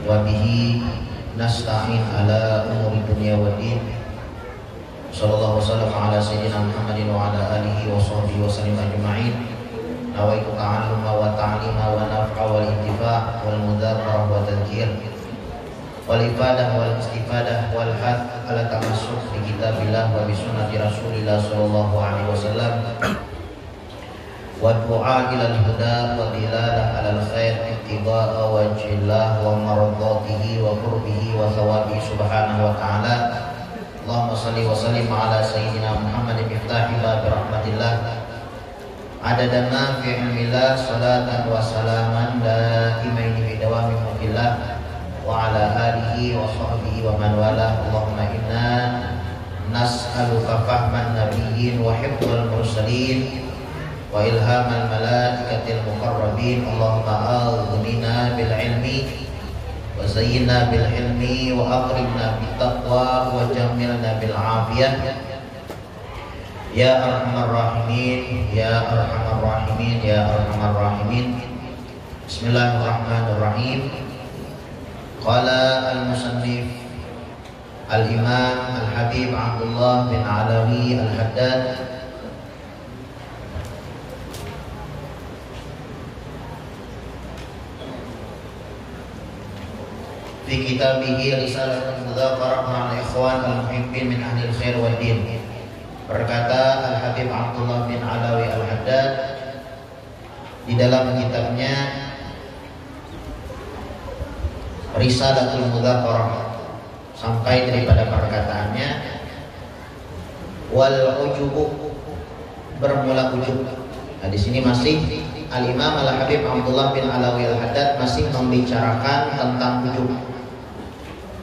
wa bihi nasta'in ala umuri dunya waddin. Sallallahu wasallam ala sayyidina Muhammadin wa ala alihi wa sahbihi wa sallam ajma'in. Nawaitu ta'alluma wa ta'lima wa naf'a wal intifa' wal mudzakarah wa tadhkir wal ibadah wal istifadah wal hadd ala tamassuk bi kitabillah wa bi sunnati Rasulillah sallallahu alaihi wasallam wa du'a ila al-huda wa dilalah ala al-khair ittiba'a wajhillah wa maradatihi wa qurbihi wa thawabihi subhanahu wa ta'ala. Allahumma salli wa sallim ala sayyidina Muhammadin miftahi babi rahmatillah adada ma fi ilmillah salatan wa salaman daimaini bi dawami mulkillah wa ala alihi wa sahbihi wa man wala. Allahumma inna nas'aluka fahman nabiyyin wa hifdzal mursalin wa ilhamal malaikatil muqarrabin. Allahumma aghnina bil ilmi wa zayyinna bil ilmi wa akrimna bit taqwa wa jammilna bil afiyah ya arhamar rahimin ya arhamar rahimin ya arhamar rahimin. Bismillahirrahmanirrahim. Qala al-musannif al-imam al-habib Abdullah bin Alawi al-Haddad fi kitabihi Risalatul Mudzakarah ma'al ikhwan al-muhibbin min ahli al-khair wad din. Berkata Al-Habib Abdullah bin Alawi Al-Haddad di dalam kitabnya Risalatul Mudzakarah sampai daripada perkataannya wal ujubu, bermula ujub. Nah, di sini masih Al-Imam Al-Habib Abdullah bin Alawi Al-Haddad masih membicarakan tentang ujub.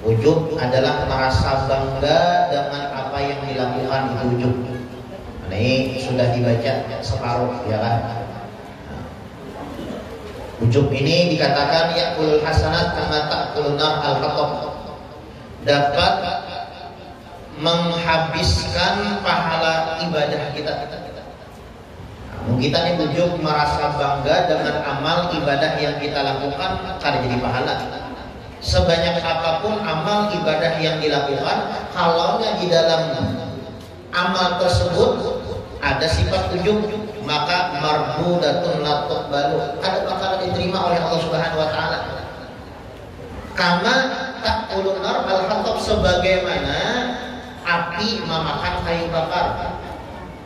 Ujub adalah merasa bangga dengan apa yang dilakukan itu ujub. Nah, ini sudah dibaca separuh, ya kan? Nah, ujub ini dikatakan ya'kulul hasanat kama ta'kulun nar al-hatab, dapat menghabiskan pahala ibadah kita. Nah, kita ini ujub merasa bangga dengan amal ibadah yang kita lakukan karena jadi pahala. Sebanyak apapun amal ibadah yang dilakukan, kalau di dalam amal tersebut ada sifat ujub, maka mardudatun la tuqbalu, ada bakal diterima oleh Allah Subhanahu wa taala. Kama ta'kulun nar al-hatab, sebagaimana api memakan kayu bakar.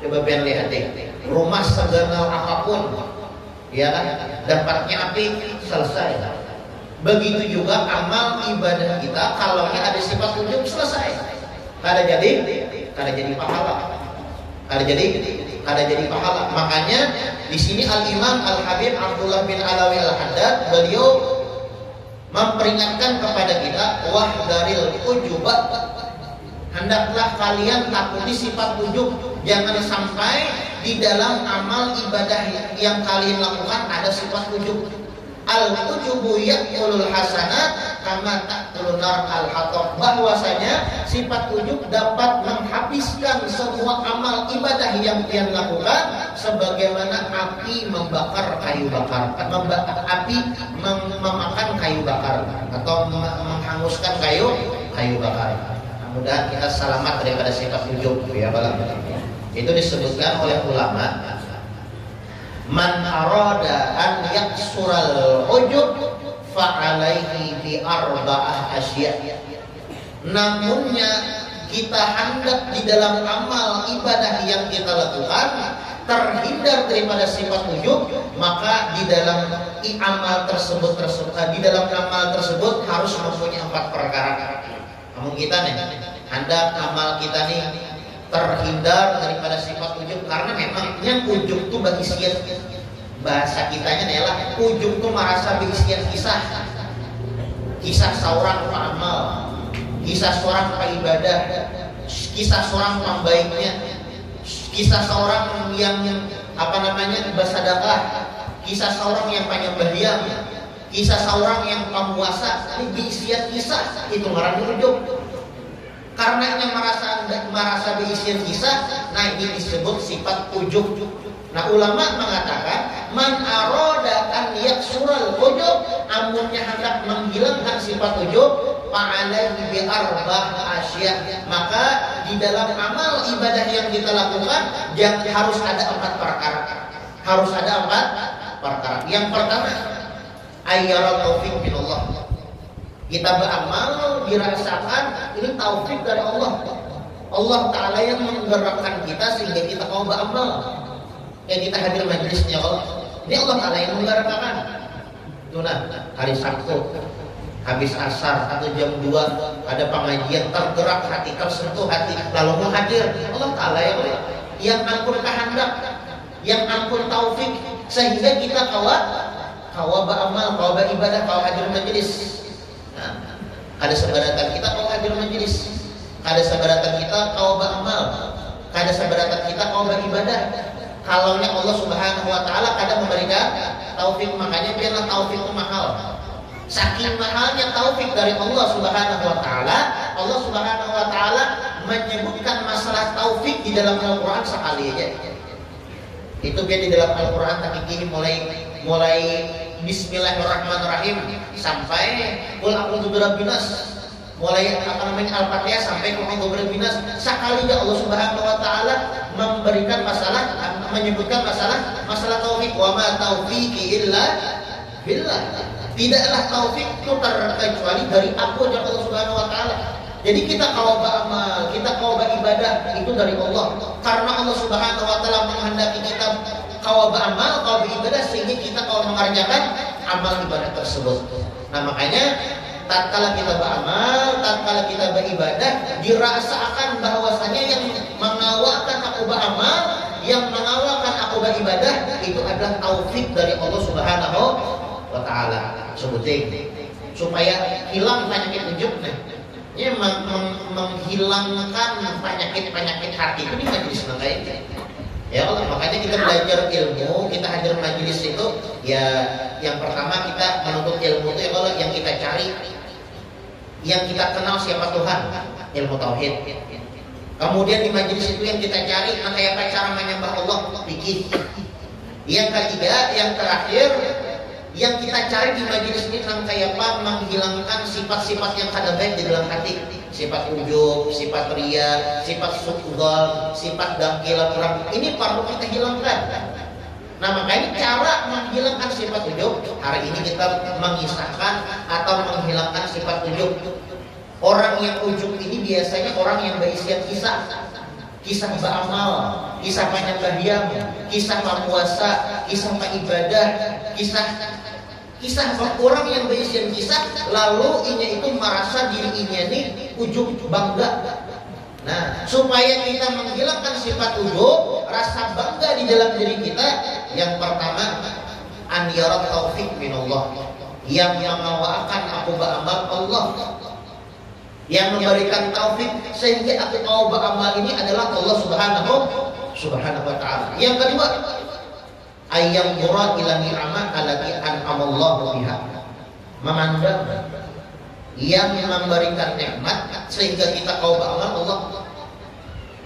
Coba pengen lihat deh, rumah segenau apapun, ya kan, dapatnya api selesai. Begitu juga amal ibadah kita, kalau ada sifat ujub selesai. Kada jadi pahala. Kada jadi pahala. Makanya di sini Al-Imam Al-Habib Abdullah bin Alawi Al-Haddad beliau memperingatkan kepada kita, wahdaril ujubat, hendaklah kalian takuti sifat ujub. Jangan sampai di dalam amal ibadah yang kalian lakukan ada sifat ujub. Al-ujubu ya'kulul hasanat kama ta'kulun nar al-hatab, bahwasanya sifat ujub dapat menghabiskan semua amal ibadah yang kalian lakukan sebagaimana api membakar kayu bakar, api memakan kayu bakar atau menghanguskan kayu bakar. Mudah kita selamat daripada sifat ujub, ya balang. Itu disebutkan oleh ulama, man arada an yaksural ujub fa'alaihi bi arba'ah asya. Namunnya kita hendak di dalam amal ibadah yang kita lakukan terhindar daripada sifat ujub, maka di dalam amal tersebut harus mempunyai 4 perkara. Namun kita nih hendak amal kita nih terhindar daripada sifat ujub, karena memang yang ujub itu berisian, bahasa kitanya adalah ujub itu merasa berisian kisah seorang peramal, kisah seorang ibadah, kisah seorang pembaiknya, kisah seorang yang bersedekah, kisah seorang yang penyembah diam, kisah seorang yang pemuasa. Ini berisian kisah, itu ngaranna ujub. Karena yang merasa berisian kisah, nah ini disebut sifat ujub. Nah ulama mengatakan man aroda an yaksural ujub, amunnya hendak menghilangkan sifat ujub, fa'alaihi bi arba'ah asya. Maka di dalam amal ibadah yang kita lakukan harus ada 4 perkara. Harus ada 4 perkara. Yang pertama, ayyara taufik minallah. Kita beramal dirasakan ini taufik dari Allah. Allah Ta'ala yang menggerakkan kita sehingga kita mau beramal. Yang kita hadir majelisnya Allah. Ini Allah Ta'ala yang menggerakkan. Nah, hari Sabtu habis asar atau jam 2 ada pengajian, tergerak hati, tersentuh hati, lalu mau hadir. Allah Ta'ala yang ampun kehendak, yang ampun taufik, sehingga kita kawa beramal, kawa beribadah, kawa hadir majelis. Nah, ada sebaratan kita kawa hadir majelis, ada sebaratan kita kawa beramal, ada sebaratan kita kawa beribadah. Kalaunya Allah Subhanahu wa Ta'ala kadang memberikan taufik, makanya biarlah taufik itu mahal. Saking mahalnya taufik dari Allah Subhanahu wa Ta'ala, Allah Subhanahu wa Ta'ala menyebutkan masalah taufik di dalam Al-Qur'an sekali aja. Itu biar di dalam Al-Qur'an takiki mulai Bismillahirrahmanirrahim sampai qul a'udzu birabbin nas. Mulai Al-Fatihah sampai qul a'udzu birabbin nas. Sekali aja Allah Subhanahu wa Ta'ala memberikan menyebutkan masalah taufik. Wa ma taufiqi illa billah. Tidaklah taufik itu terkecuali dari aku dan Allah Subhanahu wa Ta'ala. Jadi kita kalau beramal, kita kalau beribadah itu dari Allah. Karena Allah Subhanahu wa Ta'ala menghendaki kita kalau beramal, kalau beribadah sehingga kita kalau mengerjakan amal ibadah tersebut. Nah, makanya tatkala kita beramal, tatkala kita beribadah, dirasakan bahwasanya yang mengawalkan aku beramal, yang mengawalkan aku beribadah itu adalah taufik dari Allah Subhanahu wa Ta'ala. Sebutin supaya hilang penyakit ujub nih. Ini menghilangkan penyakit hati itu di majelis kayak ya Allah. Makanya kita belajar ilmu, kita hadir majelis itu ya yang pertama kita menuntut ilmu itu ya Allah, yang kita cari, yang kita kenal siapa Tuhan, ilmu tauhid. Kemudian di majelis itu yang kita cari kayak cara menyembah Allah, fikih. Yang ketiga, yang terakhir, yang kita cari di majelis ini kayak apa, menghilangkan sifat-sifat yang kada baik di dalam hati, sifat ujub, sifat riya, sifat suudzon, sifat dangkil kurang. Ini perlu kita hilangkan. Nah, makanya cara menghilangkan sifat ujub, hari ini kita mengisahkan atau menghilangkan sifat ujub. Orang yang ujub ini biasanya orang yang berisian kisah beramal, kisah penyembah diam, kisah puasa, kisah ibadah, kisah orang yang berisian kisah, lalu inya itu merasa diri inya ini ujub, bangga. Nah, supaya kita menghilangkan sifat ujub, rasa bangga di dalam diri kita, yang pertama an yara taufik minallah, yang mengawalkan aku beramal Allah, yang memberikan taufik sehingga aku mau beramal ini adalah Allah Subhanahu wa Ta'ala. Yang kedua, ayyam yura ila ni'amah allati an'amallahu biha, memandang yang memberikan nikmat sehingga kita mau beramal Allah.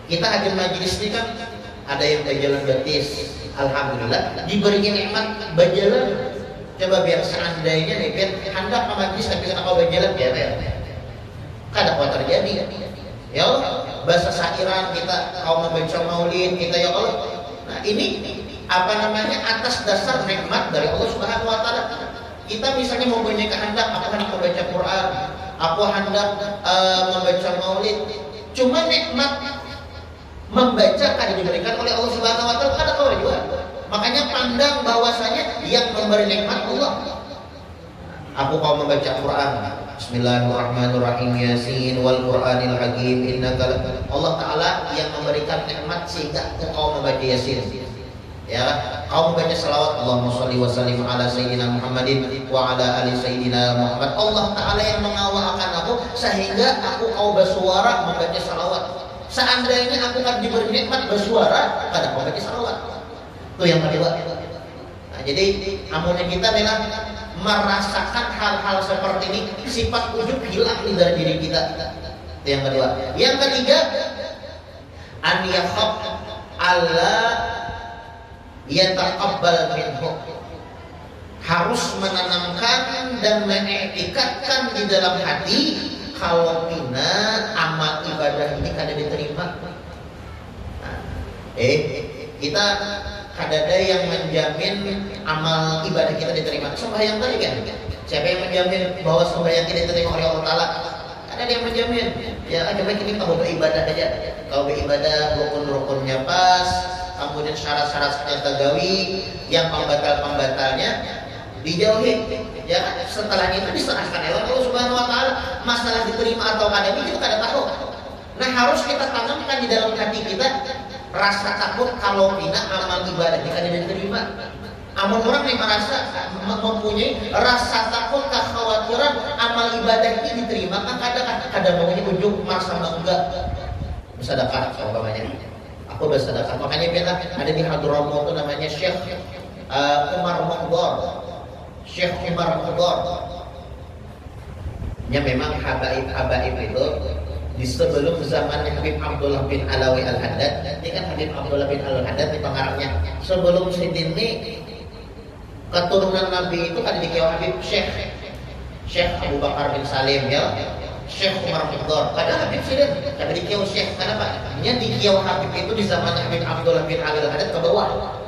Kita hadir majelis ini kan ada yang berjalan gratis, alhamdulillah diberi nikmat berjalan. Coba biar seandainya nih biar hendak ke majelis tapi kita mau berjalan biar kada apa terjadi ya Allah. Bahasa syairan kita kaum membaca maulid kita ya Allah. Nah, ini apa namanya atas dasar nikmat dari Allah Subhanahu wa Ta'ala. Kita misalnya mempunyai kehendak, aku hendak membaca Quran, aku hendak membaca maulid, cuma nikmat membaca kada diberikan oleh Allah Subhanahu wa Ta'ala, kada kau juga. Makanya pandang bahwasanya yang memberi nikmat Allah. Aku mau membaca Quran, Bismillahirrahmanirrahim, Yasin wal Qur'anil Hakim innaka. Allah Ta'ala yang memberikan nikmat sehingga kau membaca Yasin. Ya, kau membaca salawat, Allahumma sholli wa sallim ala sayyidina Muhammadin wa ala ali sayyidina Muhammad. Allah Ta'ala yang mengawalkan aku sehingga aku kau bersuara membaca salawat. Seandainya aku kan diberi nikmat bersuara, kada kau membaca salawat. Itu yang kedua. Nah, jadi amunnya kita adalah merasakan hal-hal seperti ini, sifat ujub hilang dari diri kita. Itu yang kedua. Yang ketiga, an yakhaf alla yataqabbal minhu, harus menanamkan dan mengetikatkan di dalam hati kalau pina amal ibadah ini kada diterima. Kita kadada yang menjamin amal ibadah kita diterima. Sembahyang tadi kan, siapa yang menjamin bahwa sembahyang kita diterima oleh Allah Ta'ala? Ada yang menjamin. Ya coba kita tahu beribadah aja. Kalau beribadah rukun-rukunnya pas, kemudian syarat-syaratnya tergawi, yang pembatal-pembatalnya dijauhi. Ya setelah itu diserahkan oleh Allah Subhanahu Wa Ta'ala. Masalah diterima atau kada itu kada tahu. Nah harus kita tanamkan di dalam hati kita rasa takut kalau pina amal ibadah kita tidak diterima. Amal orang yang merasa mempunyai rasa takut, kekhawatiran amal ibadah ini diterima, kan kadang maunya ujung merasa bangga bersedekah umpamanya. Aku bersedekah, makanya bilang ada di Hadramaut itu namanya Syekh Umar Mukhdar. Syekh Umar Mukhdar. Ya memang habaib itu di sebelum zaman Habib Abdullah bin Alawi Al-Haddad. Ini kan Habib Abdullah bin Al-Haddad di pengarangnya. Sebelum Sidini keturunan Nabi itu ada di Kiai Habib Syekh Abu Bakar bin Salim ya. Syekh Umar Mukhdar. Kadang Habib Sidin, tapi di Kiai Syekh. Kenapa? Nya di Kiai Habib itu di zaman Habib Abdullah bin Ali Al-Haddad ke bawah.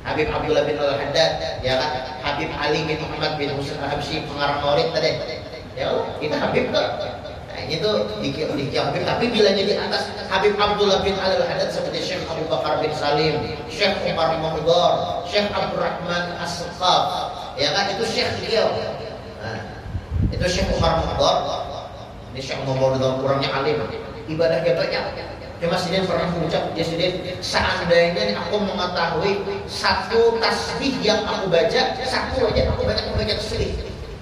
Habib Abdullah bin Al-Haddad, ya kan? Habib Ali bin Muhammad bin Husain Al-Habsyi pengarang Maulid tadi. Ya, itu Habib tuh. Itu di Habib, tapi bila jadi atas Habib Abdullah bin Al-Haddad seperti Syekh Abu Bakar bin Salim, Syekh Umar Mukhdar, Syekh Abdurrahman As-Saqaf, ya kan itu Syekh beliau. Nah, itu Syekh Umar Mukhdar. Ini Syekh Umar Mukhdar kurangnya alim, ibadahnya banyak. Cuma Sidin pernah mengucap, ya Sidin, seandainya aku mengetahui satu tasbih yang aku baca, satu aja aku banyak membaca tasbih.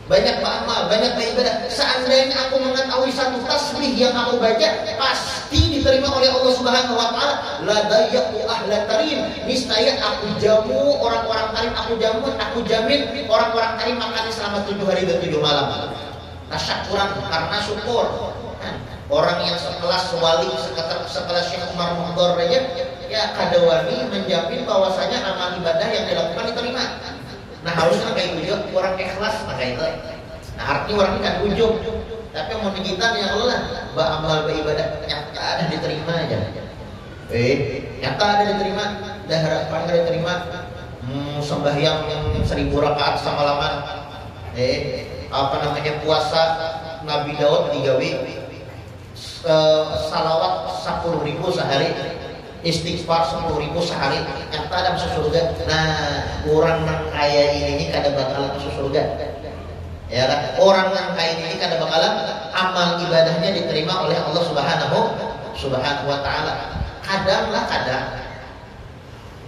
Banyak beramal, banyak beribadah. Seandainya aku mengetahui satu tasbih yang aku baca, pasti diterima oleh Allah Subhanahu Wa Taala. La dayyaqu ahla tarim. Niscaya aku jamu orang-orang tarim, aku jamin orang-orang tarim makan selama 7 hari dan 7 malam. Tasyakuran karena syukur. Orang yang sekelas wali sekelas Syekh Umar Mukhdar aja, ya kadawani menjamin bahwasanya amal ibadah yang dilakukan diterima. Nah harusnya kayak ujub, orang ikhlas maka itu. Nah artinya orang ini kan ujub, tapi mau digitan ya Allah, beramal beribadah nyata ada diterima aja. Nyata ada diterima, dah harapan ada diterima. Sembahyang yang 1000 rakaat semalaman. Apa namanya puasa Nabi Daud digawe salawat 10.000 sehari. Istighfar 10.000 sehari, nyata ada masuk surga. Nah, orang yang kaya ini kada bakalan masuk surga. Ya kan? Orang yang kaya ini kada bakalan amal ibadahnya diterima oleh Allah Subhanahu Wa Ta'ala. Kadang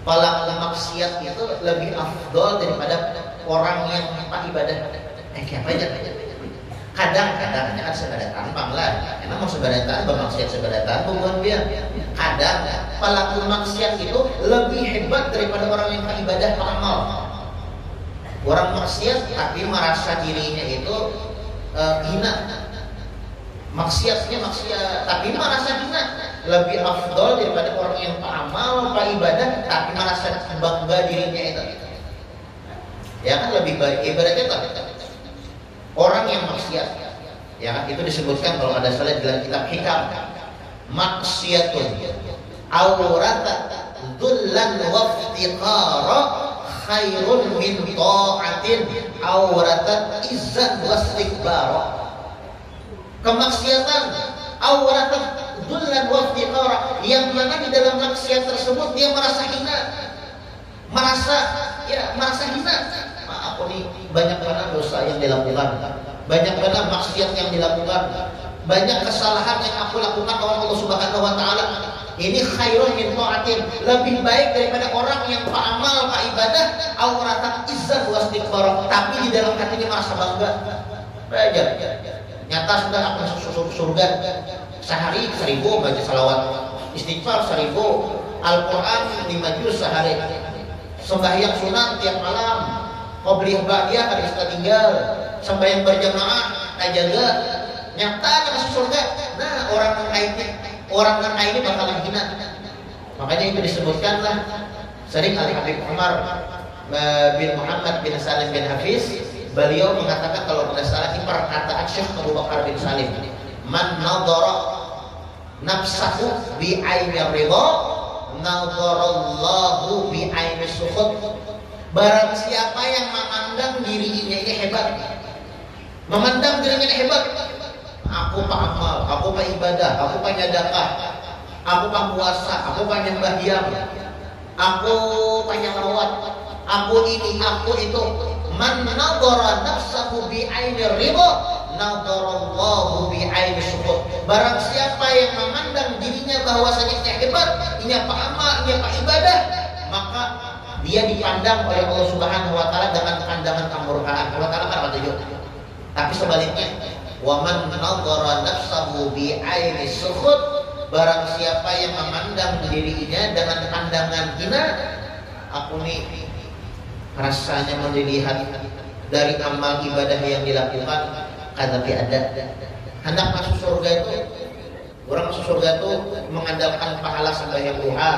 pelaku maksiat itu lebih afdol daripada orang yang tanpa ibadah. Kayak aja. Kadang-kadang kan sebadatan lah. Karena mau sebadatan, bermaksiat sebadatan bukan dia. Kadang pelaku maksiat itu lebih hebat daripada orang yang beribadah amal. Orang maksiat tapi merasa dirinya itu hina. Maksiatnya maksiat tapi merasa hina. Lebih afdol daripada orang yang amal, ibadah tapi merasa bangga dirinya itu. Ya kan lebih baik ibaratnya tak. Orang yang maksiat, ya kan itu disebutkan kalau ada salah dalam kitab hikam, maksiatun awrata dhullan wa iftiqara khairun min ta'atin awrata izzan wa istikbara. Kemaksiatan awrata dhullan wa iftiqara, yang mana di dalam maksiat tersebut dia merasa hina, merasa hina. Aku nih banyak banget dosa yang dilakukan, banyak banget maksiat yang dilakukan, banyak kesalahan yang aku lakukan oleh Allah Subhanahu Wa Ta'ala. Ini khairun min ta'atin, lebih baik daripada orang yang beramal, ibadah, auratan izzah wa istighfar, tapi di dalam hatinya merasa bangga. Belajar. Nyata sudah aku masuk surga. Sehari 1000 baca salawat, istighfar 1000, Al-Quran 5 juz sehari, sembahyang sunat tiap malam. Qobliyah ba'diyah kada suka tinggal, sembahyang berjamaah jaga, nyata masuk surga. Nah, orang yang kaya ini bakalan hina. Makanya itu disebutkanlah sering oleh Habib Umar bin Muhammad bin Salim bin Hafiz, beliau mengatakan kalau tidak salah ini perkataan Syekh Abu Bakar bin Salim, man nadhara nafsahu bi ainir ridha nadharallahu bi ainir sukhut. Barang siapa yang memandang dirinya ini hebat, memandang dirinya ini hebat, aku pak amal, aku pak ibadah, aku pak nyadakah, aku pak puasa, aku pak nyembah diam, aku pak nyalawat, aku ini, aku itu. Man nadhara nafsahu bi ainir ridha nadharallahu bi ainir syukur. Barang siapa yang memandang dirinya bahwasanya dia hebat, ini apa amal, ini apa ibadah, maka dia dipandang oleh Allah Subhanahu wa taala dengan pandangan kemurkaan. Allah taala kan apa tujuh? Tapi sebaliknya, wa man nadhara nafsahu bi ainir syukur, barang siapa yang memandang dirinya dengan pandangan hina, aku nih rasanya melihat dari amal ibadah yang dilakukan, tapi ada hendak masuk surga itu, orang masuk surga itu mengandalkan pahala sembahyang duha,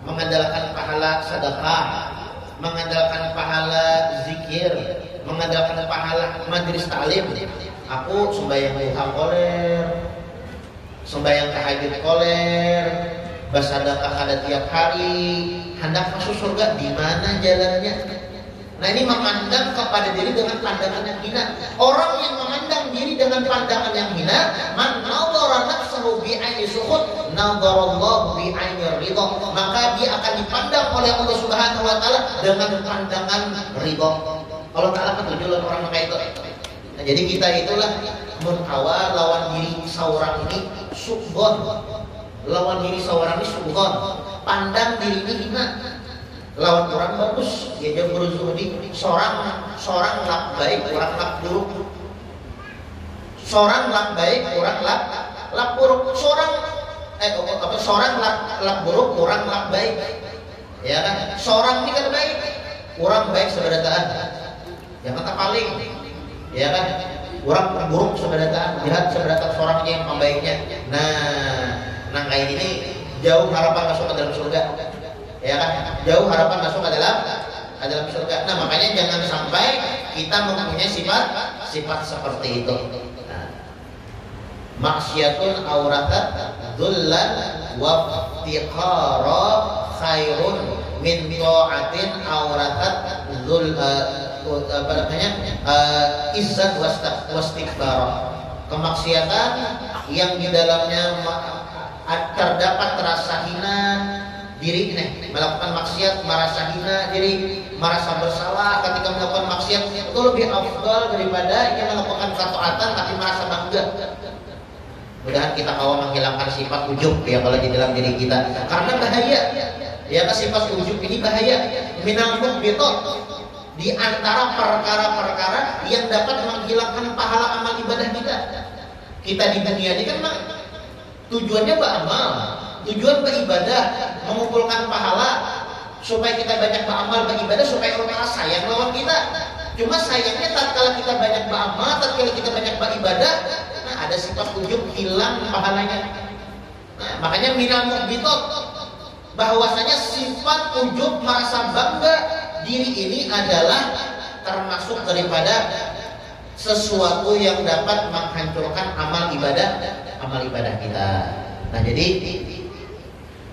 mengandalkan pahala sedekah, mengandalkan pahala zikir, mengandalkan pahala majelis taklim. Aku sembahyang duha koler, sembahyang tahajud koler, bersedekah ada tiap hari, hendak masuk surga, di mana jalannya? Nah ini memandang kepada diri dengan pandangan yang hina. Orang yang memandang diri dengan pandangan yang hina, man nadhara nafsahu bi aini sukhut nadharallahu bi aini ridha, maka dia akan dipandang oleh Allah Subhanahu wa taala dengan pandangan ridha. Allah taala menunjukkan orang maka itu. Nah, jadi kita itulah muntawa lawan diri seorang ini sukhon. Lawan diri seorang ini sukhon, pandang diri ini hina. Lawan orang bagus, dia jauh beruzuhdi. Seorang lak baik, orang lak buruk. Seorang lak baik, orang lak buruk. Seorang lak buruk, orang lak baik. Ya kan? Seorang ini kan baik, orang baik sebadataan. Yang kata paling, ya kan? Orang buruk sebadataan, lihat sebadataan seorang yang membaiknya. Nah kayak ini jauh harapan masuk ke dalam surga. Ya kan, jauh harapan masuk ke dalam surga. Nah makanya jangan sampai kita mempunyai sifat seperti itu. Nah, maksiatun auratat dzullan wa iftiqara khairun min ta'atin auratat dzul izzat wastikbar. Kemaksiatan yang di dalamnya terdapat rasa hina diri, melakukan maksiat, merasa hina diri, merasa bersalah ketika melakukan maksiat, itu lebih afdal daripada yang melakukan ketaatan tapi merasa bangga. Mudah-mudahan kita mau menghilangkan sifat ujub ya kalau di dalam diri kita, karena bahaya. Ya kan, sifat ujub ini bahaya. Minal muhbitat, di antara perkara-perkara yang dapat menghilangkan pahala amal ibadah kita. Kita di dunia ini kan tujuannya beramal, tujuan beribadah, mengumpulkan pahala supaya kita banyak beramal beribadah, supaya Allah Ta'ala sayang lawan kita. Cuma sayangnya tatkala kita banyak beramal, tatkala kita banyak beribadah, nah ada sifat ujub, hilang pahalanya. Nah, makanya minal muhbitat, bahwasanya sifat ujub merasa bangga diri ini adalah termasuk daripada sesuatu yang dapat menghancurkan amal ibadah kita. Nah jadi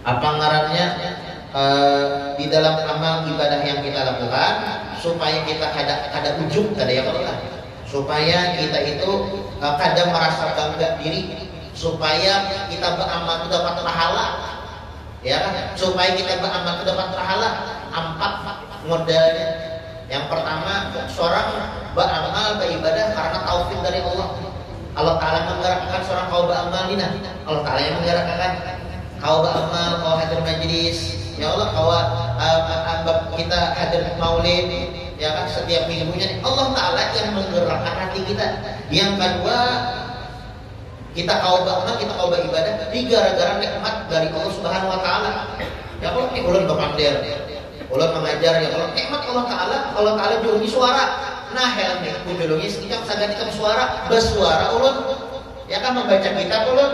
apa ngarannya di dalam amal ibadah yang kita lakukan supaya kita ada ujub kada ya Allah, supaya kita itu kada merasa bangga diri, supaya kita beramal itu dapat pahala, ya kan? Supaya kita beramal itu dapat pahala. Empat modalnya. Yang pertama, seorang beramal beribadah karena taufik dari Allah. Allah Ta'ala menggerakkan seorang kau beramal ini. Allah Ta'ala yang menggerakkan kau beramal, kau hadir majlis. Ya Allah, kau kita hadir maulid, ya kan, setiap minggunya. Allah Ta'ala yang menggerakkan hati kita. Yang kedua, kita kau beramal, kita kau beribadah ini gara-gara nikmat dari Allah Subhanahu Wa Ta'ala. Ya Allah, ini ulun berpandir, ulun mengajar, ya Allah, nikmat Allah Ta'ala jurungi suara. Nah, helmnya kujulungi sekitar sagadikan suara, bersuara ulun, ya kan, membaca kitab ulun,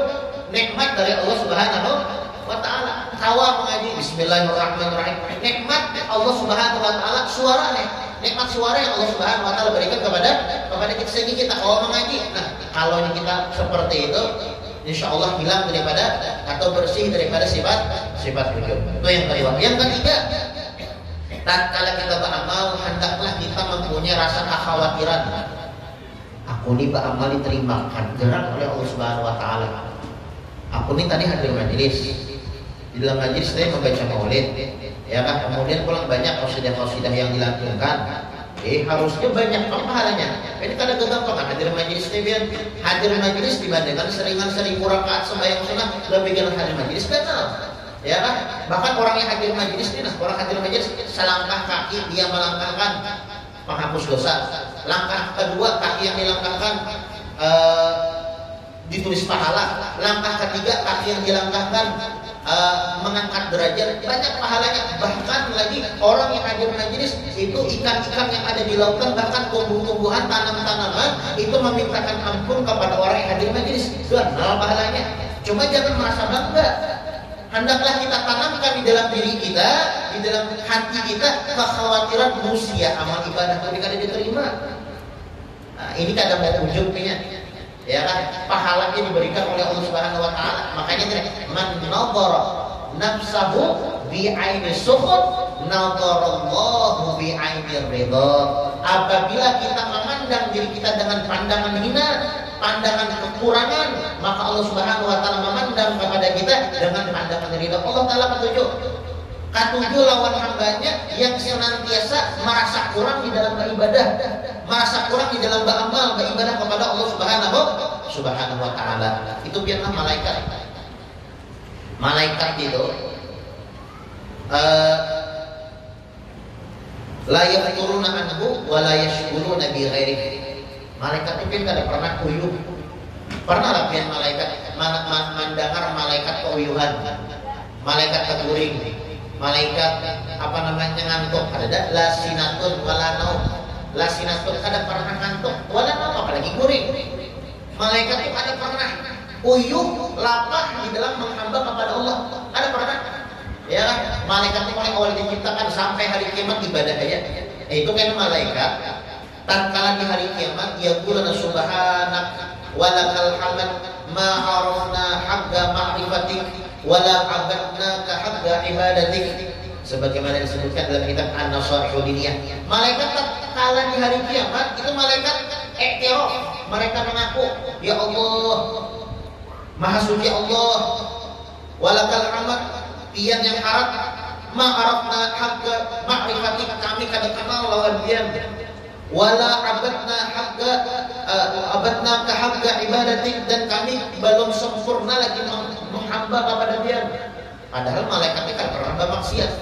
nikmat dari Allah Subhanahu wa taala. Tawa mengaji bismillahirrahmanirrahim. Nikmat Allah Subhanahu wa taala suaranya. Nikmat suara yang Allah Subhanahu wa taala berikan kepada kita sehingga kita kalau mengaji. Nah, kalau kita seperti itu, insya Allah hilang daripada atau bersih daripada sifat ujub. Itu yang kedua. Yang ketiga, tatkala kita beramal hendaklah kita mempunyai rasa kekhawatiran. Aku ini beramal diterima gerak oleh Allah Subhanahu wa taala. Aku ini tadi hadir majelis. Di dalam majelis saya membaca maulid, ya kan? Kemudian pulang banyak qasidah-qasidah yang dilantunkan. Harusnya banyak pahalanya. Ini kadang gampang hadir majelis biar hadir majelis dibandingkan seringan 1000 rakaat sembahyang sunnah lebih gampang hadir majelis kenal. Ya kan? Bahkan orang yang hadir majelis ini, orang hadir majelis selangkah kaki dia melangkahkan menghapus dosa. Langkah kedua kaki yang dilangkahkan ditulis pahala. Langkah ketiga kaki yang dilangkahkan mengangkat derajat, banyak pahalanya. Bahkan lagi orang yang hadir majelis itu ikan-ikan yang ada di lautan, bahkan tumbuh-tumbuhan, tanam-tanaman itu memintakan ampun kepada orang yang hadir majelis. Nol pahalanya. Cuma jangan merasa bangga. Hendaklah kita tanamkan di dalam diri kita, di dalam hati kita kekhawatiran manusia amal ibadah ketika diterima. Nah, ini kadang mau ujungnya. Ya kan, pahalanya diberikan oleh Allah Subhanahu wa taala. Makanya man nadhara nafsahu bi aini sukhut nadharallahu bi aini ridha. Apabila kita memandang diri kita dengan pandangan hina, pandangan kekurangan, maka Allah Subhanahu wa taala memandang kepada kita dengan pandangan ridha. Allah taala ketujuh lawan hambanya yang senantiasa merasa kurang di dalam beribadah, merasa kurang di dalam beramal, beribadah kepada Allah Subhanahu wa taala. Itu biarlah malaikat. Malaikat itu la yaquluna anhu wa la yashkuruna bi ghairihi. Malaikat itu tidak pernah kuyuh. Pernah latihan malaikat mendengar malaikat keuyuhan, malaikat keguring, malaikat ngantuk. Ada lasinatun wala naum. Lasinatun ada pernah ngantuk, wala naum apalagi guring. Malaikat itu ada pernah uyuh lapah di dalam menghamba kepada Allah. Ada pernah? Ya, malaikat itu mulai awal diciptakan sampai hari kiamat ibadah ya. Itu kan malaikat. Tatkala di hari kiamat yaquluna subhanak walakal hamd ma arafna haqqa ma'rifatik wala abadnaka haqqa ibadatik. Sebagaimana disebutkan dalam kitab An-Nasaihul Diniyah. Malaikat tatkala di hari kiamat itu malaikat iktiraf, mereka mengaku, ya Allah, Maha Suci Allah, walakal hamd, tiang yang harap, ma arafna haqqa ma'rifatik, kami kada kenal lawan dia. Wala abadna ka haqqa ibadatik, dan kami belum sempurna lagi menghamba kepada dia. Padahal malaikatnya kan pernah bermaksiat,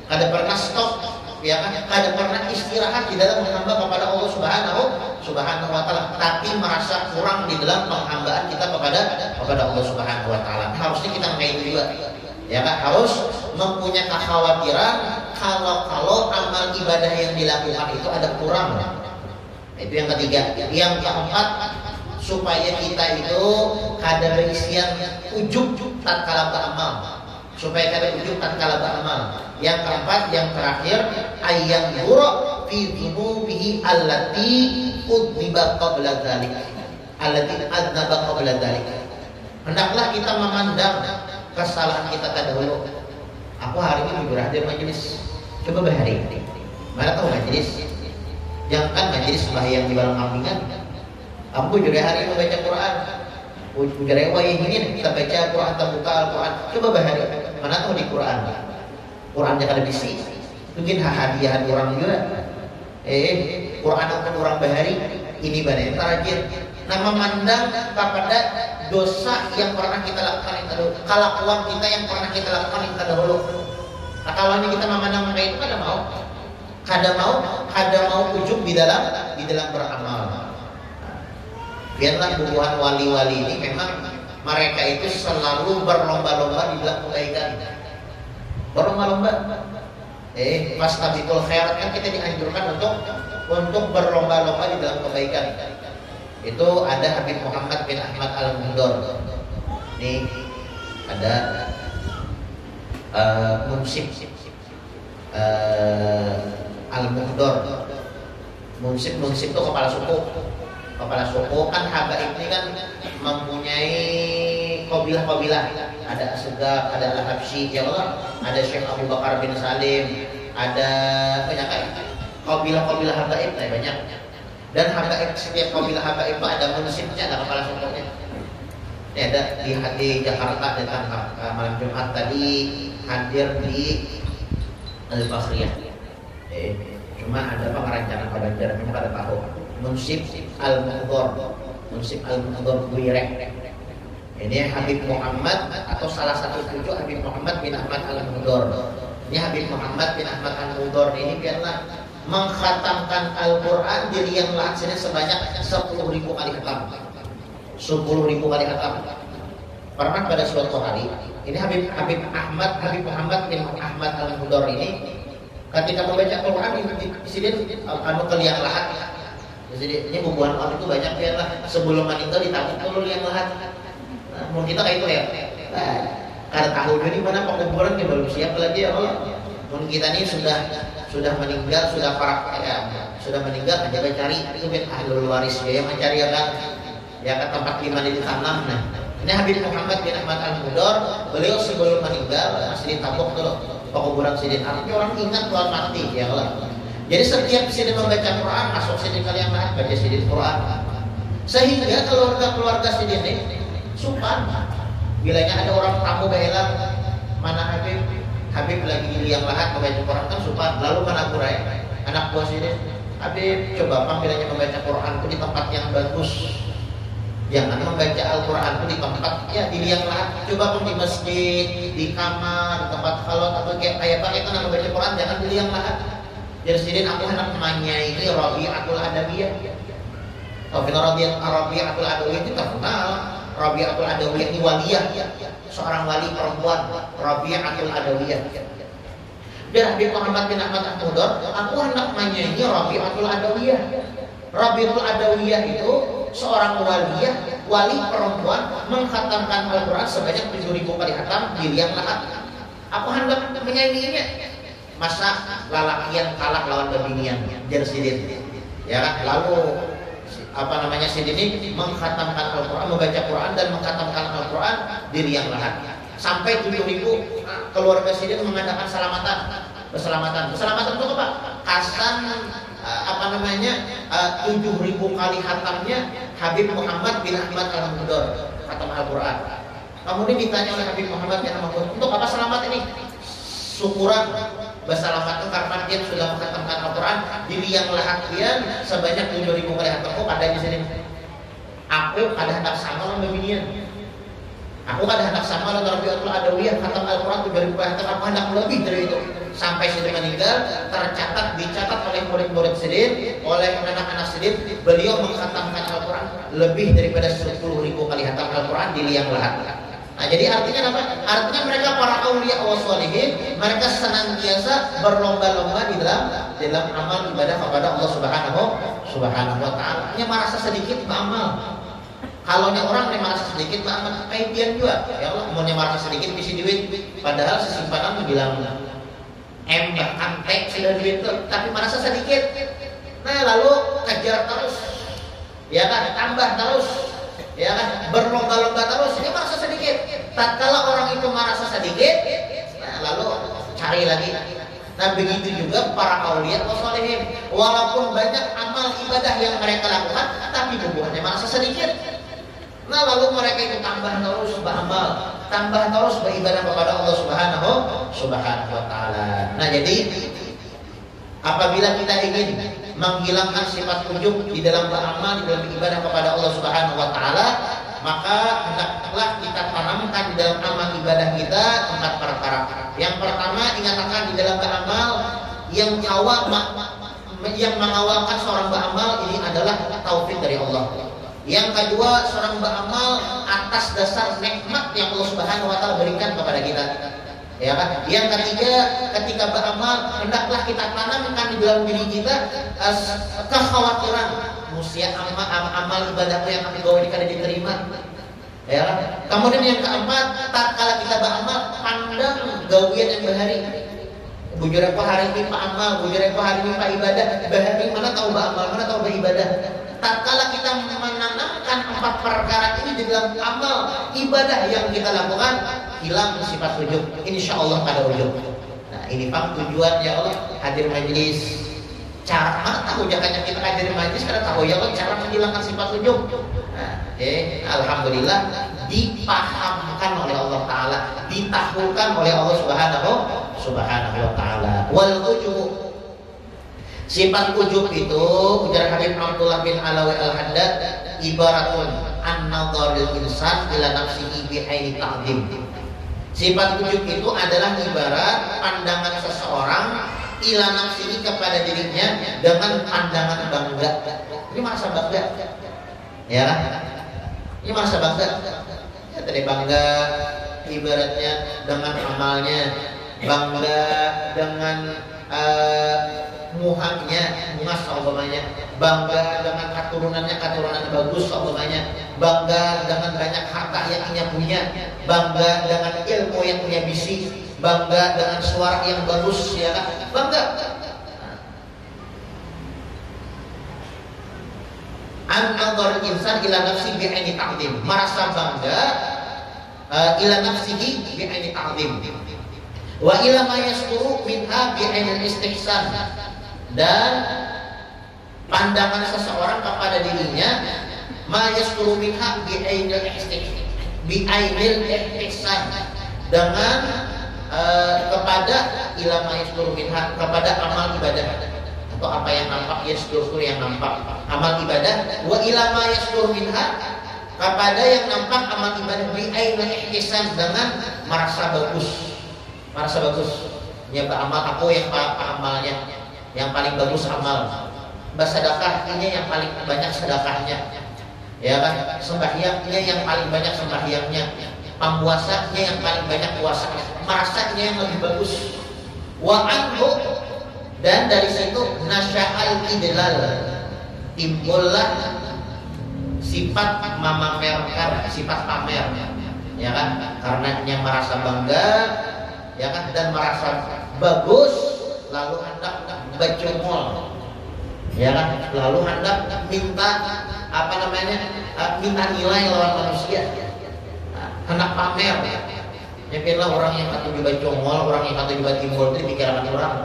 kada pernah stop, ya kan, kada pernah istirahat di dalam menghamba kepada Allah Subhanahu wa taala, tapi merasa kurang di dalam penghambaan kita kepada Allah Subhanahu wa taala. Harusnya kita mengaitkan juga, ya kan, harus mempunyai kekhawatiran kalau amal ibadah yang dilakukan itu ada kurang. Itu yang ketiga. Yang keempat, supaya kita itu kada berisian ujub tatkala beramal. Supaya kada ujub tatkala beramal. Yang keempat, yang terakhir, ayyan yura fi dhunubihi allati udhiba qabla dzalik. Allati adzaba qabla dzalik. Hendaklah kita memandang kesalahan kita terdahulu. Aku hari ini berhadir majelis. Coba berhari. Mana tahu majelis? Jangan majelis sembahyang di barang kambingan. Aku juga hari ini membaca Quran. Ujar ini kita baca Quran, kita buka Al-Quran. Coba berhari. Mana tahu di Quran? Qurannya kada bisi. Mungkin hadiah orang juga. Quran akan orang bahari. Ini banyak terakhir. Nah, memandang kepada dosa yang pernah kita lakukan yang terdahulu, kelakuan kita yang pernah kita lakukan yang terdahulu. Nah, kalau ini kita memandang mereka itu kada mau ujub di dalam beramal. Biarlah bubuhan wali-wali ini memang mereka itu selalu berlomba-lomba di dalam kebaikan. Berlomba-lomba. Fastabiqul khairat, kan kita dianjurkan untuk berlomba-lomba di dalam kebaikan. Itu ada Habib Muhammad bin Ahmad Al-Mundor. Ini ada Munsib Al-Muhdor. Munsib itu kepala suku. Kepala suku kan habaib ini kan mempunyai kabilah-kabilah. Ada Asegaf, ada Al-Habsyi, ya Allah, ada Syekh Abu Bakar bin Salim, ada banyak kabilah-kabilah habaib, banyak. Dan habaib, setiap kabilah habaib itu ada munsibnya, ada kepala sukunya. Ini ada di Jakarta datang malam Jumat tadi hadir di Al-Fakhriyah. Cuma ada pengerancangan pada Banjar, cuma pada tahu. Munsib Al-Muhdor, Munsib Al-Muhdor Buirek. Ini Habib Muhammad atau salah satu cucu Habib Muhammad bin Ahmad Al-Muhdor. Ini Habib Muhammad bin Ahmad Al-Muhdor ini biarlah mengkhatamkan Al-Quran di liang lahat sini sebanyak 10.000 kali khatam. 10.000 kali khatam. Pernah pada suatu hari, ini Habib Muhammad bin Ahmad Al-Muhdor ini ketika membaca Quran di sini ke liang lahat. Jadi ini bubuhan orang itu banyak biarlah sebelum meninggal ditabuk dulu liang lahat. Nah, kita kayak itu ya. Karena tahu ini mana penguburan belum siap lagi ya Allah. Mungkin kita ini sudah meninggal, sudah sudah meninggal, jaga cari itu kan ahlul waris ya yang mencari ya kan tempat iman ditanam. Nah, ini Habib Muhammad bin Ahmad Al-Muhdor, beliau sebelum meninggal masih ditabuk dulu penguburan sidin. Artinya orang ingat Tuhan mati ya Allah. Jadi setiap sidin membaca Quran masuk sidin kalian baca sidin Quran. Sehingga keluarga sidin ini supan. Bilanya ada orang tamu behelang, mana Habib lagi di liang lahat membaca Quran kan supan. Lalu mana kurai anak buah sidin, Habib coba panggilannya membaca Quran itu di tempat yang bagus. Jangan membaca Al-Quran itu di tempat ya di liang lahat. Coba pun di masjid, di kamar, di tempat khalwat atau kayak pakai kan membaca Quran jangan di liang lahat. Jadi sidin aku anak temannya ini Rabi'atul Adawiyah. Tapi Rabi'atul Adawiyah itu terkenal. Rabi'atul Adawiyah ini waliyah, seorang wali perempuan. Rabi'atul Adawiyah. Dan Habib Muhammad bin Ahmad Al-Muhdor, aku anak temannya ini Rabi'atul Adawiyah. Rabi'atul Adawiyah itu seorang wali perempuan mengkhatamkan Al-Quran sebanyak 7.000 kali khatam di liang lahat. Aku hendak menyainginya. Masa lalakian kalah lawan kebinian jar sidin. Ya kan? Lalu sidin ini mengkhatamkan Al-Quran, membaca Quran dan mengkhatamkan Al-Quran di liang lahat. Sampai 7.000 keluarga sidin mengadakan berselamatan itu apa? Kasan 7.000 kali khatamnya Habib Muhammad bin Ahmad Al-Muhdor khatam Al-Quran. Kemudian ditanya oleh Habib Muhammad bin Ahmad Al-Muhdor, untuk apa selamat ini? Syukuran berselamat itu karena dia sudah menghatamkan Al-Quran di liang lahat sebanyak 7.000 kali khatam. Kok ada di sini? Aku ada hendak sama dengan beginian. Aku ada hendak sama dengan Rabi'atul Adawiyah khatam Al-Quran 7.000 kali khatam. Aku hendak lebih dari itu. Sampai sidin meninggal dicatat oleh murid-murid sidin, oleh anak-anak sidin, beliau mengkhatamkan Al-Quran lebih daripada 10.000 kali khatam Al-Quran di liang lahat. Nah, jadi artinya apa? Artinya mereka para auliya wa sholihin, mereka senantiasa berlomba-lomba di dalam amal ibadah kepada Allah Subhanahu wa taala. Hanya merasa sedikit beramal. Kalau orang yang merasa sedikit beramal, kayak dia juga. Ya Allah, mau merasa sedikit bisi duit, padahal sesimpanan bilang bahkan sudah duit itu, tapi merasa sedikit. Nah, lalu kejar terus. Ya kan, tambah terus. Ya kan, berlomba-lomba terus, ini merasa sedikit. Tatkala orang itu merasa sedikit, nah, lalu cari lagi. Nah, begitu juga para auliya wa sholihin. Walaupun banyak amal ibadah yang mereka lakukan, tapi bubuhannya merasa sedikit. Nah, lalu mereka itu tambah terus beramal, tambah terus beribadah kepada Allah Subhanahu wa taala. Nah, jadi apabila kita ingin menghilangkan sifat ujub di dalam beramal, di dalam ibadah kepada Allah Subhanahu wa taala, maka hendaklah kita tanamkan di dalam amal ibadah kita 4 perkara. Yang pertama, ingatkan di dalam beramal yang mengawalkan seorang beramal ini adalah taufik dari Allah. Yang kedua, seorang beramal atas dasar nikmat yang Allah Subhanahu wa taala berikan kepada kita. Ya kan? Yang ketiga, ketika beramal hendaklah kita tanamkan di dalam diri kita kekhawatiran musia amal ibadahku yang kami bawa ini kada diterima. Ya, kemudian yang keempat, tatkala kita beramal, pandang gawian yang bahari. Bujur aku hari ini pak amal, bujur aku hari ini pak ibadah. Bahari mana tahu beramal, mana tahu beribadah. Tatkala kita menanamkan 4 perkara ini di dalam amal ibadah yang kita lakukan, hilang sifat ujub. Insya Allah pada ujub. Nah ini pak tujuan ya Allah hadir majelis. Cara mana tahu jangan kita hadir majelis karena tahu ya Allah cara menghilangkan sifat ujub. Nah, alhamdulillah dipahamkan oleh Allah Taala, ditahukan oleh Allah Subhanahu wa Taala. Wal ujub, sifat ujub itu ujar Habib Abdullah bin Alawi Al-Haddad, ibaratun an-nadharil insan ila nafsihi bi aini ta'zim. Sifat ujub itu adalah ibarat pandangan seseorang ila nafsihi kepada dirinya dengan pandangan bangga. Ini merasa bangga, ya? Ini merasa bangga. Ya, tadi bangga ibaratnya dengan amalnya, bangga dengan muhanya, muhas umpamanya, bangga dengan keturunan bagus umpamanya, bangga dengan banyak harta yang ia punya, bangga dengan ilmu yang punya bisi, bangga dengan suara yang bagus, ya kan? Bangga. An-nadhar insan ila nafsi bi aini ta'zim, merasa bangga ila nafsihi bi aini ta'zim. Wa ila ma yasduru minha bi aini istihsan, dan pandangan seseorang kepada dirinya ma yasduru minha bi aini istihsan, dengan kepada ila ma yasduru minha, kepada amal ibadah atau apa yang nampak, yasduru yang nampak amal ibadah, wa ila ma yasduru minha, kepada yang nampak amal ibadah bi aini ihtisan, dengan merasa bagus. Merasa bagus, ya beramal aku yang amalnya yang paling bagus amal. Bersedekahnya yang paling banyak sedekahnya, ya kan? Sembahyangnya yang paling banyak sembahyangnya, puasanya yang paling banyak puasanya, merasanya yang lebih bagus. Wa anhu, dan dari situ nasya'al idlal, timbullah sifat memamerkan, sifat pamer, ya kan? Karena yang merasa bangga, ya kan, dan merasa bagus, lalu hendak bercumul, ya kan, lalu hendak minta apa namanya, minta nilai lawan manusia, hendak pamer. Ya pilih orang yang katuju bercumul, orang yang katuju bertimbul itu dikirakan orang.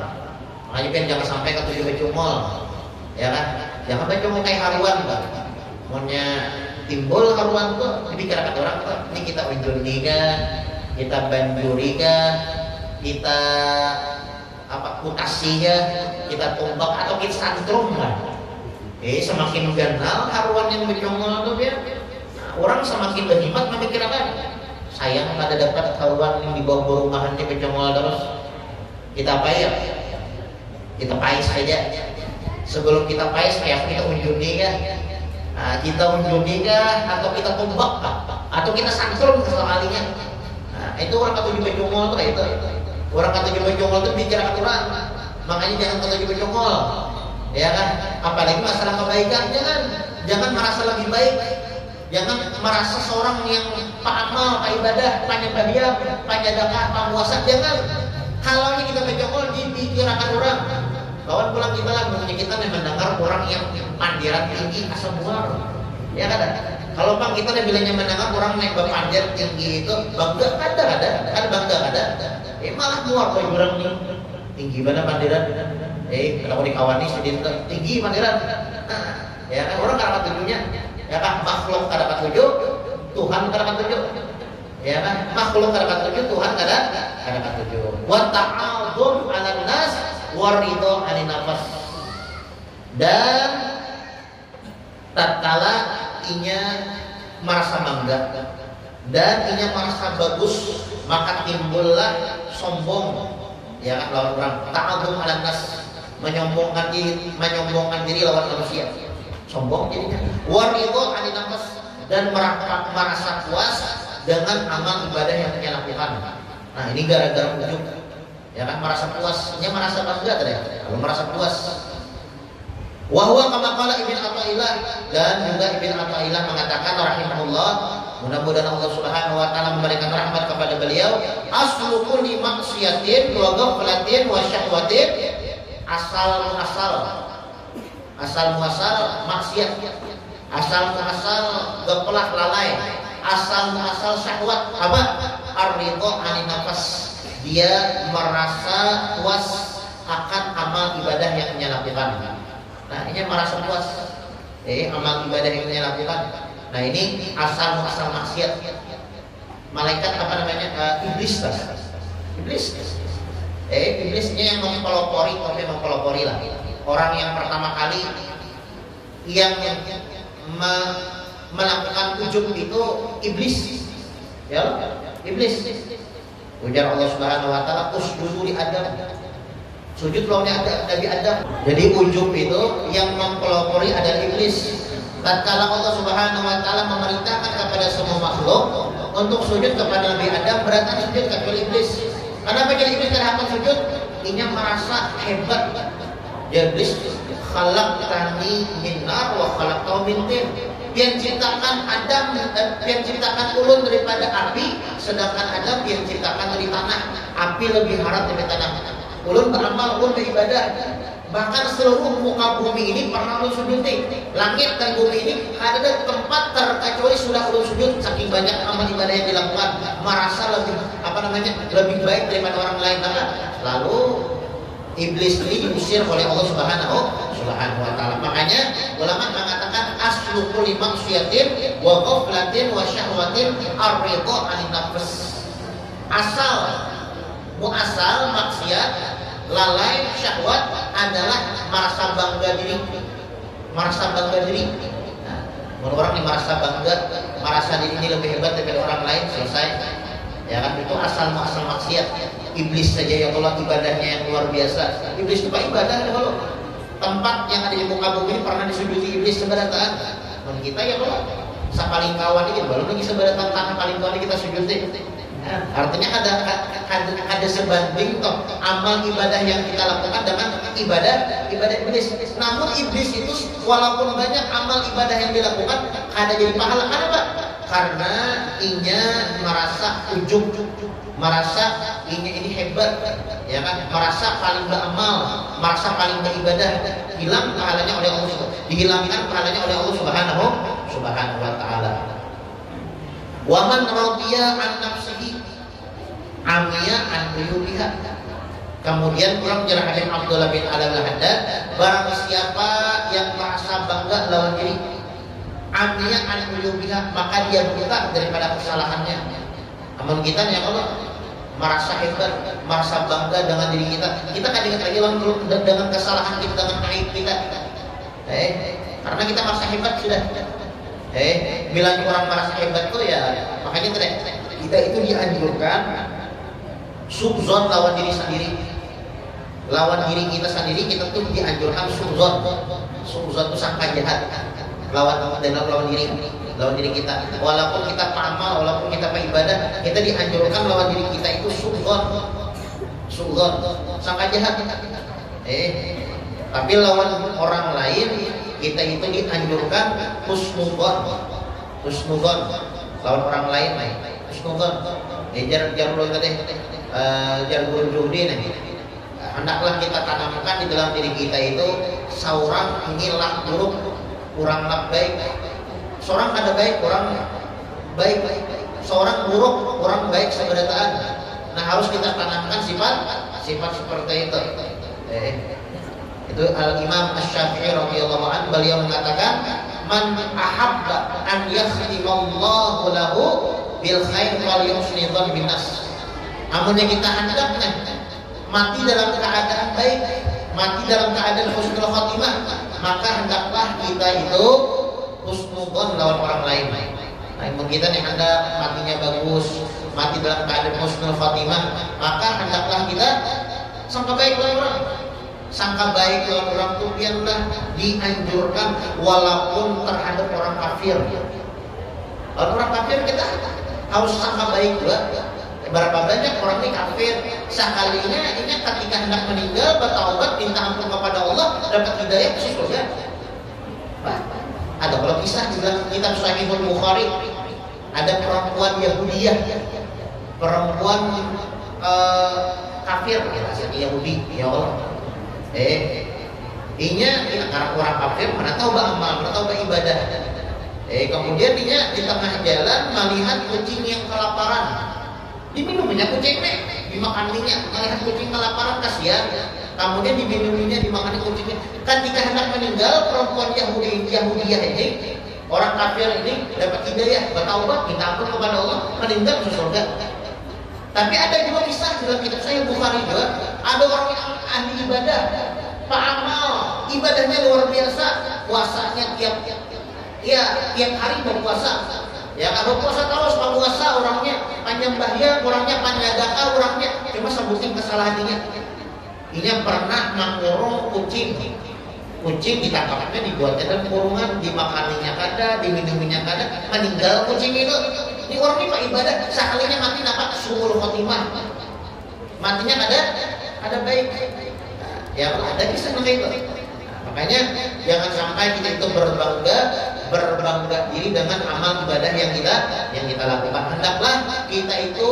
Makanya kan jangan sampai katuju bercumul, ya kan, jangan bercumul kayak haruan, kan. Maunya timbul haruan tuh dikirakan orang tuh, ini kita unjuni kan, kita banjuri kan, kita apa kutasinya, kita tumbak atau kita santrum kan. Semakin ganal haruan yang bercongol itu dia, orang semakin berhemat memikirkan, sayang pada dapat haruan yang di bawah rumahan dia bercongol terus. Kita apa ya? Kita pais saja. Sebelum kita pais kayak kita unjuni kan. Nah, kita unjuni kah, atau kita tumbak kah, atau kita santrum sekalinya. Nah, itu orang kata juga congol tuh kayak itu. Orang kata juga congol tuh bicara aturan. Makanya jangan kata juga congol, ya kan? Apalagi masalah kebaikan, jangan merasa lebih baik. Jangan merasa seorang yang pak amal, pak ibadah, pak nyembah, pak sedekah, pak puasa, jangan. Halnya kita bercongol dipikirkan orang. Kawan pulang kita lah, mungkin kita mendengar orang yang pandiran tinggi asal buar, ya kan? Kalau bang kita udah bilangnya mendengar orang yang berpandir tinggi itu bangga, ada bangga ada. Malah muar kau orang nih tinggi mana pandiran? Kalau di kawan ini sedikit tinggi pandiran, ya kan? Orang kada tujuhnya, ya kan? Makhluk kada tujuh, Tuhan kada tujuh, ya kan? Makhluk kada tujuh, Tuhan kada tujuh. Wa ta'adzum 'alan nas waridho 'anil nafas, dan tatkala inya merasa bangga dan inya merasa bagus, maka timbullah sombong, ya kan, lawan orang. Ta'adzum 'alan nas, menyombongkan diri lawan manusia, sombong jadinya. Waridho 'anil nafas, dan merasa puas dengan amal ibadah yang dia lakukan. Nah ini gara-gara ujub, ya kan, merasa puas, dia merasa bangga tadi, kalau merasa puas. Wahwa kama qala Ibn Athaillah, dan juga Ibn Athaillah mengatakan rahimahullah, Mudah-mudahan Allah Subhanahu wa taala memberikan rahmat kepada beliau. Aslu kulli maksiatin wa ghaflatin wa syahwatin, asal muasal maksiat, asal muasal geplah lalai, asal muasal syahwat apa? Ar-ridha 'anil nafas. Dia merasa puas akan amal ibadah yang dia lakukan. Nah, ini merasa puas amal ibadah yang dia lakukan. Nah, ini asal muasal maksiat. Malaikat apa namanya? Iblis. Iblisnya yang mempelopori lah. Orang yang pertama kali yang melakukan ujub itu iblis. Ya, iblis. Ujar Allah Subhanahu wa taala, "Usjudu li Adam." Sujud lawannya Nabi Adam. Jadi ujub itu yang mempelopori adalah iblis. Tatkala Allah Subhanahu wa taala memerintahkan kepada semua makhluk untuk sujud kepada Nabi Adam, berarti sujud kepada iblis. Kenapa jadi iblis tidak akan sujud? Ia merasa hebat. Ya iblis, khalaqtani min nar wa khalaqtahu min tin. Yang ciptakan Adam, yang ciptakan ulun daripada api, sedangkan Adam yang ciptakan dari tanah. Api lebih harat dari tanah. Ulun beramal, ulun beribadah. Bahkan seluruh muka bumi ini pernah ulun sujudi. Langit dan bumi ini ada tempat terkecuali sudah ulun sujud. Saking banyak amal ibadah yang dilakukan, merasa lebih baik daripada orang lain. Lalu iblis ini diusir oleh Allah Subhanahu wa taala. Makanya ulama mengatakan aslu kulli maksiatin wa ghaflatin wa syahwatin ar-ridha 'anil nafs. Muasal maksiat, lalai syahwat adalah merasa bangga diri. Nah, orang yang merasa bangga, merasa diri ini lebih hebat daripada orang lain, selesai. Ya kan, itu asal muasal maksiat. Iblis saja ya Allah ibadahnya yang luar biasa. Iblis itu ibadah ya Allah. Tempat yang ada di muka bumi pernah disujudi iblis seberataan. Dan kita ya Allah, sapaling kawan ini baru lagi seberataan tanah paling kawan kita sujudi. Artinya ada sebanding toh amal ibadah yang kita lakukan dengan ibadah iblis. Namun iblis itu walaupun banyak amal ibadah yang dilakukan ada jadi pahala. Kenapa? Karena inya merasa ujub, merasa inya ini hebat, ya kan? Merasa paling beramal, merasa paling beribadah. Hilang pahalanya oleh Allah, dihilangkan pahalanya oleh Allah Subhanahu wa taala. Wa man radiya an nafsihi amiya an uyubiha. Kemudian kurang jelas hadis Abdullah bin Al-Haddad, barang siapa yang merasa bangga lawan diri, amiya an uyubiha, maka dia buta daripada kesalahannya. Amal kita ya Allah, merasa hebat, merasa bangga dengan diri kita. Kita kadang-kadang dengan kesalahan kita, dengan aib kita. Karena kita merasa hebat sudah. Bila orang merasa hebat tuh ya, makanya kita itu dianjurkan subzon lawan diri sendiri. Lawan diri kita sendiri kita tuh dianjurkan subzon. Subzon itu sangka jahat. Lawan diri kita. Walaupun kita amal, walaupun kita beribadah, kita dianjurkan lawan diri kita itu subzon. Sangka jahat. Tapi lawan orang lain kita itu dianjurkan husnudzon lawan orang lain, husnudzon. Jarul juhdi nih. Hendaklah kita tanamkan di dalam diri kita itu seorang inilah buruk, kurang baik. Seorang ada baik, kurang baik. Seorang buruk, kurang baik seberataan. Nah, harus kita tanamkan sifat seperti itu. Itu Al-Imam Asy-Syafi'i radhiyallahu anhu, beliau mengatakan, man ahabba an yakhtimallahu lahu bil khair wal yusnidhan bin nas. Amun yang kita hendaknya mati dalam keadaan baik, mati dalam keadaan husnul khotimah, maka hendaklah kita itu husnudzon lawan orang lain. Nah, kita yang hendak matinya bagus, mati dalam keadaan husnul khotimah, maka hendaklah kita sangka baik lawan orang. Sangka baik lawan orang itu biarlah dianjurkan walaupun terhadap orang kafir. Lawan orang kafir kita harus sangka baik juga. Berapa banyak orang ini kafir, sekalinya ini ketika hendak meninggal bertaubat minta ampun kepada Allah, dapat hidayah ke surga. Ada kalau kisah di dalam kitab Sahihul Bukhari, ada perempuan Yahudiyah, perempuan kafir, Yahudi, ya Allah. Inya orang kafir, mana tahu beramal, mana tahu beribadah. Kemudian dia di tengah jalan melihat kucing yang kelaparan. Diminumnya kucingnya, dimakaninya. Melihat kucing kelaparan, kasihan. Kemudian diminuminya, dimakan kucingnya. Ketika hendak meninggal, perempuan Yahudiyah ini, orang kafir ini dapat hidayah, bertaubat, minta ampun kepada Allah, meninggal masuk surga. Tapi ada juga kisah dalam kitab saya Bukhari juga, ada orang yang ahli ibadah, peramal, ibadahnya luar biasa, puasanya tiap hari berpuasa. Ya kalau puasa terus, kalau puasa orangnya panjang bahaya, orangnya panjadaka, orangnya cuma sebutin kesalahannya. Ini pernah mengurung kucing ditangkapnya, dibuatnya dalam kurungan, dimakaninya kada, diminuminya kada, meninggal kucing itu. Ini orang ini pak ibadah, sekalinya mati dapat sumul khotimah, matinya ada baik. Ya ada kisah kayak itu. Makanya jangan sampai kita itu berbangga diri dengan amal ibadah yang kita lakukan. Hendaklah kita itu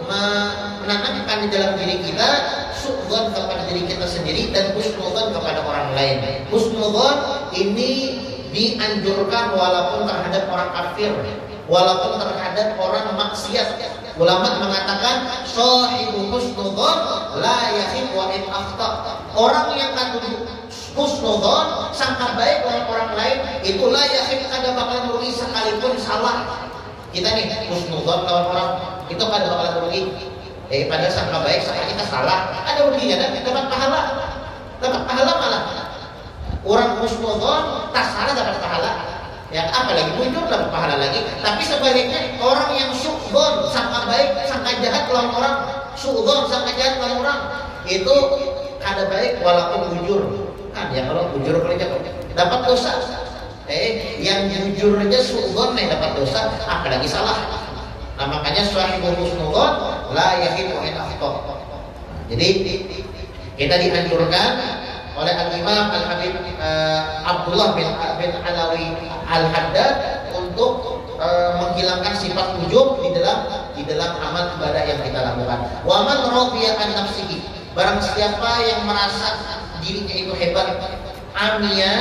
menanamkan di dalam diri kita suudzon kepada diri kita sendiri dan husnudzon kepada orang lain. Husnudzon ini dianjurkan walaupun terhadap orang kafir, walaupun terhadap orang maksiat. Ulama mengatakan sahibu husnudzon la yakhib wa in akhta. Orang yang kandung husnudzon, sangka baik oleh orang lain, itulah yakin kada bakalan rugi sekalipun salah. Kita nih husnudzon lawan orang itu kada bakalan rugi. Pada sangka baik, sangka kita salah, ada ruginya dan dapat pahala malah. Orang husnudzon tak salah dapat pahala. Ya apalagi muncul dapat pahala lagi. Tapi sebaliknya orang yang suudzon, sangka baik, sangka jahat lawan orang, suudzon, sangka jahat lawan orang, itu kada baik walaupun jujur. Ya kalau jujur kerja dapat dosa. Yang jujur aja suudzon dapat dosa, apalagi salah. Nah makanya sahibul husnudzon la yahibu in akhta. Jadi kita dianjurkan oleh Al-Imam Al-Habib Abdullah bin Alawi Al-Haddad untuk menghilangkan sifat ujub di dalam amal ibadah yang kita lakukan. Wa man radiya an nafsihi, barang siapa yang merasa dirinya itu hebat, amia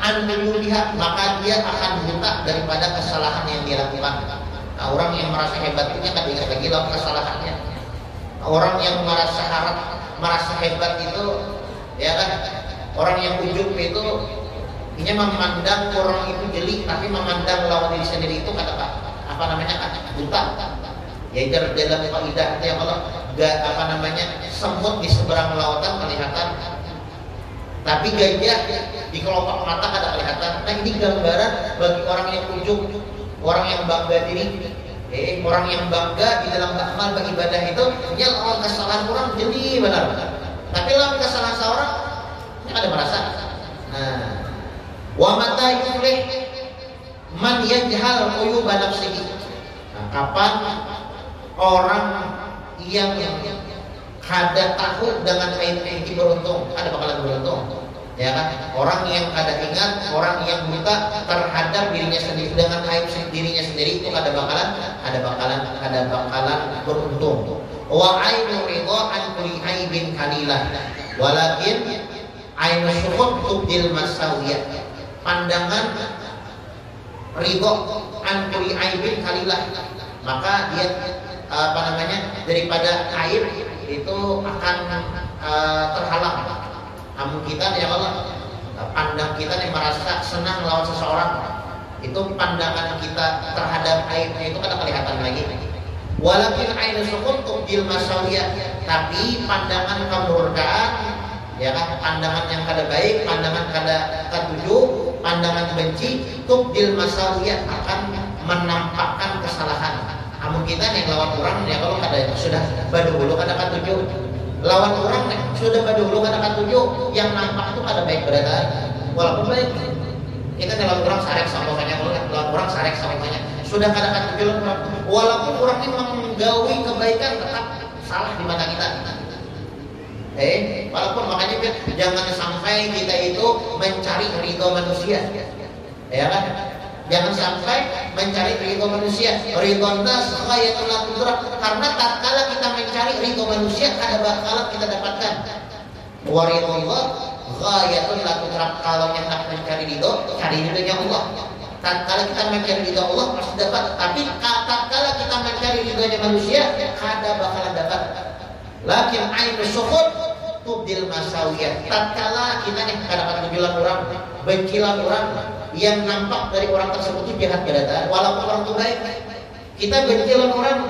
an melihat, maka dia akan buta daripada kesalahan yang dia lakukan. Nah, orang yang merasa hebat itu akan ingat lagi lawan kesalahannya. Orang yang merasa hebat itu, ya kan, orang yang ujub itu, ini memandang orang itu jeli, tapi memandang lawan diri sendiri itu kata buta. Ya dalam kaidahnya kalau semut di seberang lautan kelihatan, tapi gajah di kelopak mata kada kelihatan. Nah ini gambaran bagi orang yang ujub, orang yang bangga diri, orang yang bangga di dalam amal beribadah itu, dia lawan kesalahan orang jeli benar. Tapi lawan kesalahan seorang, dia ada merasa. Nah, wa mata yuflih man yajhal uyuba nafsihi. Nah, kapan orang yang kada tahu dengan aib beruntung, ada bakalan beruntung. Ya kan? Orang yang kada ingat, orang yang buta terhadap dirinya sendiri dengan aib dirinya sendiri itu kada bakalan beruntung. Wa ainu ridha an kulli aibin kalilah, walakin ainu syukur tubdil masawiyah. Pandangan ridha an kulli aibin kalilah, maka dia daripada aib itu akan terhalang. Namun kita ya Allah, pandang kita yang merasa senang lawan seseorang, itu pandangan kita terhadap aibnya itu kada kelihatan lagi. Walakin ainu sukun tubdil masawiyah, tapi pandangan kemurkaan, ya kan, pandangan yang kada baik, pandangan kada ketuju, pandangan benci, tubdil masawiyah akan menampakkan kesalahan. Namun kita yang lawan orang ya kalau kada sudah badulu kada ketuju, lawan orang sudah badulu kada ketuju, yang nampak itu kada baik berada, walaupun baik. Kita lawan orang sarek samanya, lawan orang sarek samanya, sudah kada ketuju orang, walaupun orang ini menggawi kebaikan tetap salah di mata kita. Walaupun makanya jangan sampai kita itu mencari ridho manusia, ya kan? Jangan sampai mencari ridho manusia. Ridho nas ghayatul la tudrak. Karena tatkala kita mencari ridho manusia, ada bakalan kita dapatkan. Wa ridhullah ghayatul la tudrak. Kalau yang nak mencari ridho, cari ridhonya Allah. Tatkala kita mencari ridho Allah pasti dapat. Tapi tatkala kita mencari ridhonya manusia, ada bakalan dapat. Lakin ainu syuhud tubdil masawiyah. Tatkala kita nih dapat tujuan orang, bencilan orang, yang nampak dari orang tersebut itu jahat berada, walaupun orang itu baik. Kita bencilan orang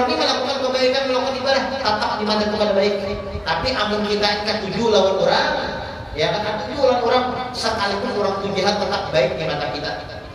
ini melakukan kebaikan, melakukan ibadah, tetap di mata Tuhan baik. Tapi amun kita ikat tujuh lawan orang, ya kan tujuh lawan orang, sekalipun orang itu jahat tetap baik di mata kita.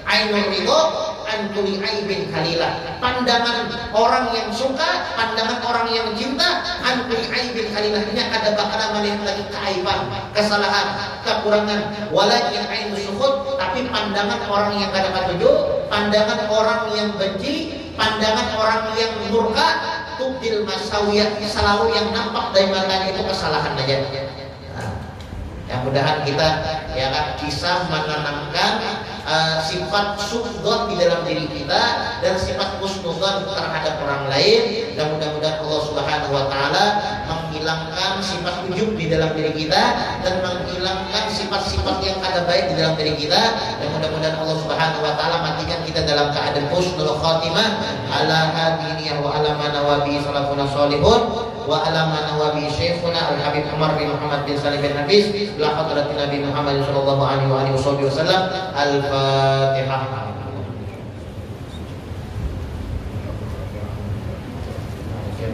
Ainul ridho antuli aibin khalilah. Pandangan orang yang suka, pandangan orang yang cinta, antuli aibin khalilah. Ini ada bakalan melihat lagi keaiban, kesalahan, kekurangan. Walakin ainul syuhud, tapi pandangan orang yang kada patuju, pandangan orang yang benci, pandangan orang yang murka, tubdil masawiyah, selalu yang nampak dari matanya itu kesalahan aja. Nah, mudahan kita ya kan bisa menanamkan sifat suudzon di dalam diri kita dan sifat husnudzon terhadap orang lain, dan mudah-mudahan Allah Subhanahu wa taala menghilangkan sifat ujub di dalam diri kita dan menghilangkan sifat-sifat yang kada baik di dalam diri kita, dan mudah-mudahan Allah Subhanahu wa taala matikan kita dalam keadaan husnul khatimah ala hadiniyah wa ala ma nawabi salafuna sholihun wa ala ma nawabi syekhuna al-habib Umar bin Muhammad bin Salim bin Hafiz la hadratin Nabi Muhammad sallallahu alaihi wa alihi wasallam. Al-Fatihah. Ya,